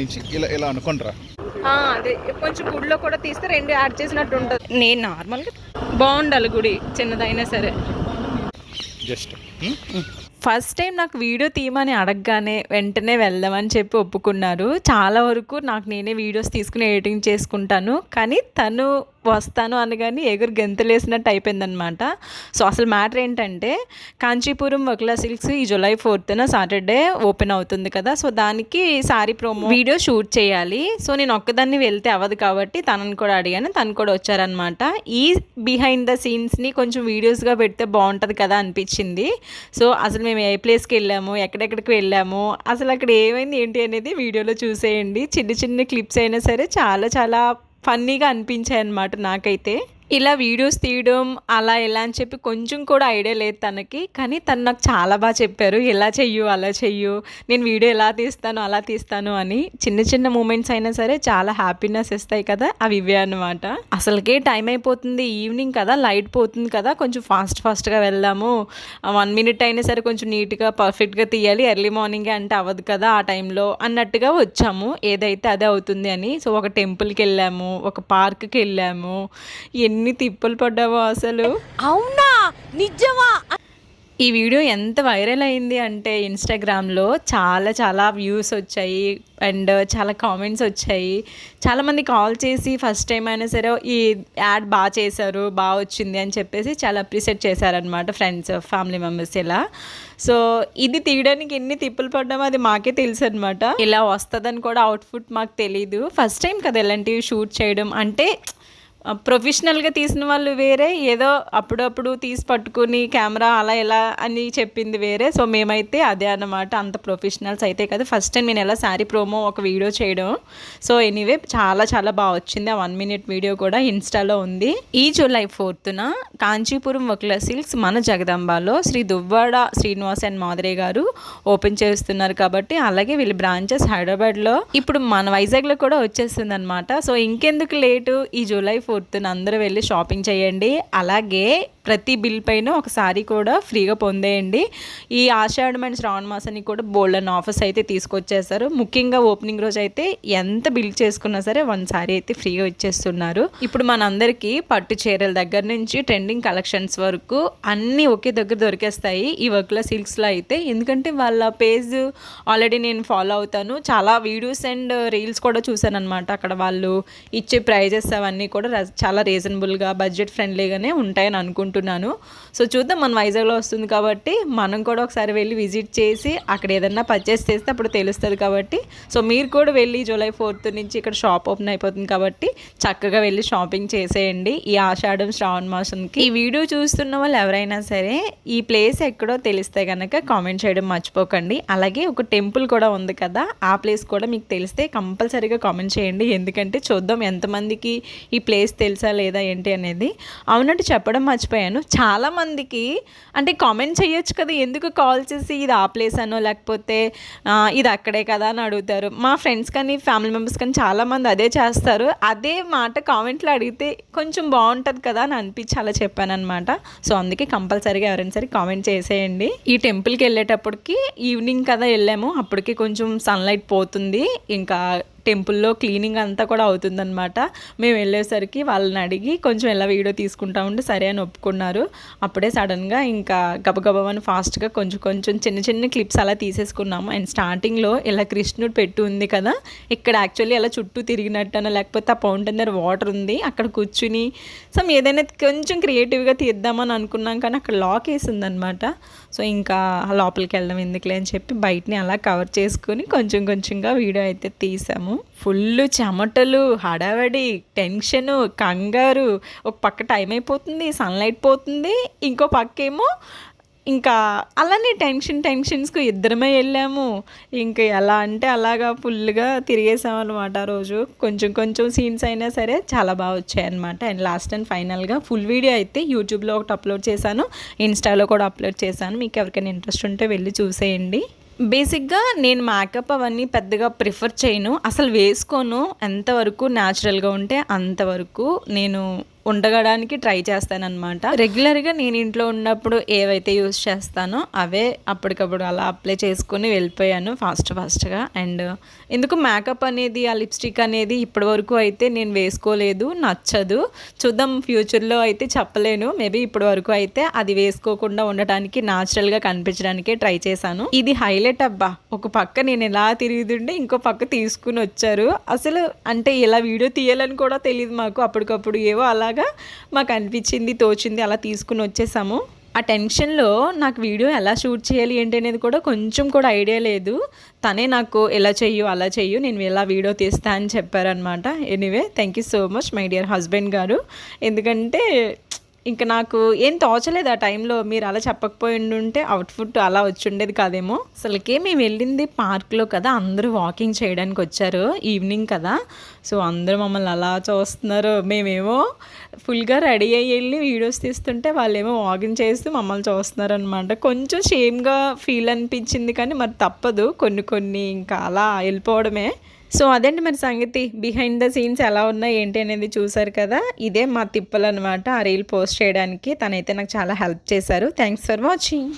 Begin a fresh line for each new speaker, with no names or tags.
నుంచి ఇలా ఇలా అనుకుంటారా?
అదే కొంచెం గుడిలో కూడా తీస్తే 2 యాడ్ చేసినట్టు ఉంటుంది. నేను నార్మల్గా బాగుండాలి గుడి చిన్నదైనా సరే.
జస్ట్
ఫస్ట్ టైం నాకు వీడియో తీయమని అడగగానే వెంటనే వెళ్దామని చెప్పి ఒప్పుకున్నారు. చాలా వరకు నాకు నేనే వీడియోస్ తీసుకుని ఎడిటింగ్ చేసుకుంటాను, కానీ తను వస్తాను అనగానే ఎగురు గెంతులేసినట్టు అయిపోయిందనమాట. సో అసలు మ్యాటర్ ఏంటంటే కాంచీపురం వక్లా సిల్క్స్ ఈ జూలై 4th సాటర్డే ఓపెన్ అవుతుంది కదా. సో దానికి సారీ ప్రోమో వీడియో షూట్ చేయాలి. సో నేను ఒక్కదాన్ని వెళ్తే అవ్వదు కాబట్టి తనని కూడా అడిగాను, తను కూడా వచ్చారనమాట. ఈ బిహైండ్ ద సీన్స్ని కొంచెం వీడియోస్గా పెడితే బాగుంటుంది కదా అనిపించింది. సో అసలు మేము ఏ ప్లేస్కి వెళ్ళాము, ఎక్కడెక్కడికి వెళ్ళాము, అసలు అక్కడ ఏమైంది ఏంటి అనేది వీడియోలో చూసేయండి. చిన్న చిన్న క్లిప్స్ అయినా సరే చాలా చాలా ఫన్నీగా అనిపించాయి అన్నమాట నాకైతే. ఇలా వీడియోస్ తీయడం అలా ఎలా అని చెప్పి కొంచెం కూడా ఐడియా లేదు తనకి, కానీ తను నాకు చాలా బాగా చెప్పారు, ఎలా చెయ్యు అలా చెయ్యు, నేను వీడియో ఎలా తీస్తాను అలా తీస్తాను అని. చిన్న చిన్న మూమెంట్స్ అయినా సరే చాలా హ్యాపీనెస్ ఇస్తాయి కదా, అవి ఇవే అనమాట. అసలుకే టైం అయిపోతుంది, ఈవినింగ్ కదా, లైట్ పోతుంది కదా, కొంచెం ఫాస్ట్గా వెళ్దాము, 1 minute అయినా సరే కొంచెం నీట్గా పర్ఫెక్ట్గా తీయాలి, ఎర్లీ మార్నింగే అంటే అవ్వదు కదా ఆ టైంలో అన్నట్టుగా వచ్చాము. ఏదైతే అదే అవుతుంది అని. సో ఒక టెంపుల్కి వెళ్ళాము, ఒక పార్క్కి వెళ్ళాము, ఎన్ని తిప్పలు పడ్డావో అసలు.
అవునా నిజమా?
ఈ వీడియో ఎంత వైరల్ అయింది అంటే ఇన్స్టాగ్రామ్లో చాలా చాలా వ్యూస్ వచ్చాయి అండ్ చాలా కామెంట్స్ వచ్చాయి. చాలామంది కాల్ చేసి ఫస్ట్ టైం అయినా సరే ఈ యాడ్ బాగా చేశారు, బాగా వచ్చింది అని చెప్పేసి చాలా అప్రిషియేట్ చేశారనమాట ఫ్రెండ్స్, ఫ్యామిలీ మెంబర్స్ ఇలా. సో ఇది తీయడానికి ఎన్ని తిప్పులు పడ్డామో అది మాకే తెలుసు అనమాట. ఇలా వస్తుందని కూడా అవుట్ఫుట్ మాకు తెలీదు. ఫస్ట్ టైం కదా ఇలాంటివి షూట్ చేయడం. అంటే ప్రొఫెషనల్గా తీసిన వాళ్ళు వేరే, ఏదో అప్పుడప్పుడు తీసి పట్టుకుని కెమెరా అలా ఎలా అని చెప్పింది వేరే. సో మేమైతే అదే అన్నమాట, అంత ప్రొఫెషనల్స్ అయితే కదా. ఫస్ట్ టైం నేను ఎలా శారీ ప్రోమో ఒక వీడియో చేయడం. సో ఎనీవే చాలా చాలా బాగా వచ్చింది. ఆ 1 minute వీడియో కూడా ఇన్స్టాలో ఉంది. ఈ జూలై 4th కాంచీపురం వక్లా సిల్క్స్ మన జగదాంబాలో శ్రీ దువ్వాడ శ్రీనివాస్ అండ్ మాధురి గారు ఓపెన్ చేస్తున్నారు కాబట్టి, అలాగే వీళ్ళ బ్రాంచెస్ హైదరాబాద్లో ఇప్పుడు మన వైజాగ్లో కూడా వచ్చేస్తుంది అనమాట. సో ఇంకెందుకు లేటు, ఈ జూలై 4th అందరూ వెళ్ళి షాపింగ్ చేయండి. అలాగే ప్రతి బిల్ పైన ఒక సారీ కూడా ఫ్రీగా పొందేయండి. ఈ ఆషాఢం అండ్ శ్రావణ మాసానికి కూడా బోల్డన్ ఆఫర్స్ అయితే తీసుకొచ్చేస్తారు. ముఖ్యంగా ఓపెనింగ్ రోజు అయితే ఎంత బిల్ చేసుకున్నా సరే 1 సారీ అయితే ఫ్రీగా ఇచ్చేస్తున్నారు. ఇప్పుడు మనందరికీ పట్టు చీరల దగ్గర నుంచి ట్రెండింగ్ కలెక్షన్స్ వరకు అన్నీ ఒకే దగ్గర దొరికేస్తాయి ఈ వక్లా సిల్క్స్లో అయితే. ఎందుకంటే వాళ్ళ పేజ్ ఆల్రెడీ నేను ఫాలో అవుతాను, చాలా వీడియోస్ అండ్ రీల్స్ కూడా చూశాను అనమాట. అక్కడ వాళ్ళు ఇచ్చే ప్రైజెస్ అవన్నీ కూడా చాలా రీజనబుల్గా బడ్జెట్ ఫ్రెండ్లీగానే ఉంటాయని అనుకుంటున్నాను. సో చూద్దాం, మన వైజాగ్లో వస్తుంది కాబట్టి మనం కూడా ఒకసారి వెళ్ళి విజిట్ చేసి అక్కడ ఏదన్నా పర్చేస్ చేస్తే అప్పుడు తెలుస్తుంది కాబట్టి. సో మీరు కూడా వెళ్ళి జూలై 4th నుంచి ఇక్కడ షాప్ ఓపెన్ అయిపోతుంది కాబట్టి చక్కగా వెళ్ళి షాపింగ్ చేసేయండి ఈ ఆషాఢం శ్రావణ మాసంకి. ఈ వీడియో చూస్తున్న వాళ్ళు ఎవరైనా సరే ఈ ప్లేస్ ఎక్కడో తెలిస్తే కనుక కామెంట్ చేయడం మర్చిపోకండి. అలాగే ఒక టెంపుల్ కూడా ఉంది కదా, ఆ ప్లేస్ కూడా మీకు తెలిస్తే కంపల్సరీగా కామెంట్ చేయండి. ఎందుకంటే చూద్దాం ఎంతమందికి ఈ ప్లేస్ తెలుసా లేదా ఏంటి అనేది. అవునంటే చెప్పడం మర్చిపోయాను, చాలామందికి అంటే కామెంట్ చేయొచ్చు కదా, ఎందుకు కాల్ చేసి ఇది ఆ ప్లేస్ అనో లేకపోతే ఇది అక్కడే కదా అని అడుగుతారు. మా ఫ్రెండ్స్ కానీ ఫ్యామిలీ మెంబర్స్ కానీ చాలామంది అదే చేస్తారు. అదే మాట కామెంట్లో అడిగితే కొంచెం బాగుంటుంది కదా అని అనిపించి అలా చెప్పాను అనమాట. సో అందుకే కంపల్సరీగా ఎవరైనా సరే కామెంట్ చేసేయండి. ఈ టెంపుల్కి వెళ్ళేటప్పటికి ఈవినింగ్ కదా వెళ్ళాము, అప్పటికి కొంచెం సన్లైట్ పోతుంది, ఇంకా టెంపుల్లో క్లీనింగ్ అంతా కూడా అవుతుందన్నమాట. మేము వెళ్ళేసరికి వాళ్ళని అడిగి కొంచెం ఎలా వీడియో తీసుకుంటా ఉంటే సరే అని ఒప్పుకున్నారు. అప్పుడే సడన్గా ఇంకా గబగబని ఫాస్ట్గా కొంచెం కొంచెం చిన్న చిన్న క్లిప్స్ అలా తీసేసుకున్నాము. అండ్ స్టార్టింగ్లో ఇలా కృష్ణుడు పెట్టు ఉంది కదా, ఇక్కడ యాక్చువల్లీ అలా చుట్టూ తిరిగినట్టనో లేకపోతే ఆ ఫౌంటైన్ దగ్గర వాటర్ ఉంది అక్కడ కూర్చుని సమ్ ఏదైనా కొంచెం క్రియేటివ్గా తీద్దామని అనుకున్నాం, కానీ అక్కడ లాక్ వేసి ఉందన్నమాట. సో ఇంకా లోపలికి వెళ్ళడం ఎందుకులే అని చెప్పి బయటని అలా కవర్ చేసుకొని కొంచెం కొంచెంగా వీడియో అయితే తీసాము. ఫుల్ చెమటలు, హడావడి, టెన్షను, కంగారు. ఒక పక్క టైం అయిపోతుంది, సన్లైట్ పోతుంది, ఇంకో పక్క ఏమో ఇంకా అలానే టెన్షన్స్కు ఇద్దరమే వెళ్ళాము. ఇంకా ఎలా అంటే అలాగా ఫుల్గా తిరిగేసాం అనమాట ఆ రోజు. కొంచెం కొంచెం సీన్స్ అయినా సరే చాలా బాగా వచ్చాయి అనమాట. అండ్ లాస్ట్ అండ్ ఫైనల్గా ఫుల్ వీడియో అయితే యూట్యూబ్లో ఒకటి అప్లోడ్ చేశాను, ఇన్స్టాలో కూడా అప్లోడ్ చేశాను. మీకు ఎవరికైనా ఇంట్రెస్ట్ ఉంటే వెళ్ళి చూసేయండి. బేసిక్గా నేను మేకప్ అవన్నీ పెద్దగా ప్రిఫర్ చేయను, అసలు వేసుకోను. ఎంతవరకు న్యాచురల్గా ఉంటే అంతవరకు నేను ఉండడానికి ట్రై చేస్తానన్నమాట. రెగ్యులర్గా నేను ఇంట్లో ఉన్నప్పుడు ఏవైతే యూస్ చేస్తానో అవే అప్పటికప్పుడు అలా అప్లై చేసుకుని వెళ్ళిపోయాను ఫాస్ట్గా. అండ్ ఎందుకు మేకప్ అనేది ఆ లిప్స్టిక్ అనేది ఇప్పటి వరకు అయితే నేను వేసుకోలేదు, నచ్చదు. చూద్దాం ఫ్యూచర్లో అయితే చెప్పలేను. మేబీ ఇప్పటి వరకు అయితే అది వేసుకోకుండా ఉండటానికి న్యాచురల్గా కనిపించడానికే ట్రై చేశాను. ఇది హైలైట్ అబ్బా, ఒక పక్క నేను ఎలా తిరుగుతుంటే ఇంకో పక్క తీసుకుని వచ్చారు. అసలు అంటే ఇలా వీడియో తీయాలని కూడా తెలియదు మాకు. అప్పటికప్పుడు ఏవో అలాగా మాకు అనిపించింది, తోచింది, అలా తీసుకుని వచ్చేసాము. ఆ టెన్షన్లో నాకు వీడియో ఎలా షూట్ చేయాలి ఏంటి అనేది కూడా కొంచెం కూడా ఐడియా లేదు. తనే నాకు ఎలా చెయ్యు అలా చెయ్యు, నేను ఎలా వీడియో తీస్తా అని చెప్పారనమాట. Anyway thank you so much my dear husband గారు. ఎందుకంటే ఇంకా నాకు ఏం తోచలేదు ఆ టైంలో. మీరు అలా చెప్పకపోయి ఉంటే అవుట్ఫుట్ అలా వచ్చి ఉండేది కాదేమో. అసలుకే మేము వెళ్ళింది పార్క్లో కదా, అందరూ వాకింగ్ చేయడానికి వచ్చారు, ఈవినింగ్ కదా. సో అందరూ మమ్మల్ని అలా చూస్తున్నారు. మేమేమో ఫుల్గా రెడీ అయ్యి వెళ్ళి వీడియోస్ తీస్తుంటే వాళ్ళేమో వాకింగ్ చేస్తూ మమ్మల్ని చూస్తున్నారు అనమాట. కొంచెం షేమ్గా ఫీల్ అనిపించింది, కానీ మరి తప్పదు, కొన్ని ఇంకా అలా వెళ్ళిపోవడమే. సో అదేంటి మరి సంగతి. బిహైండ్ ద సీన్స్ ఎలా ఉన్నాయి ఏంటి అనేది చూసారు కదా. ఇదే మా తిప్పలు అనమాట ఆ రీల్ పోస్ట్ చేయడానికి. తనైతే నాకు చాలా హెల్ప్ చేశారు. Thanks for watching.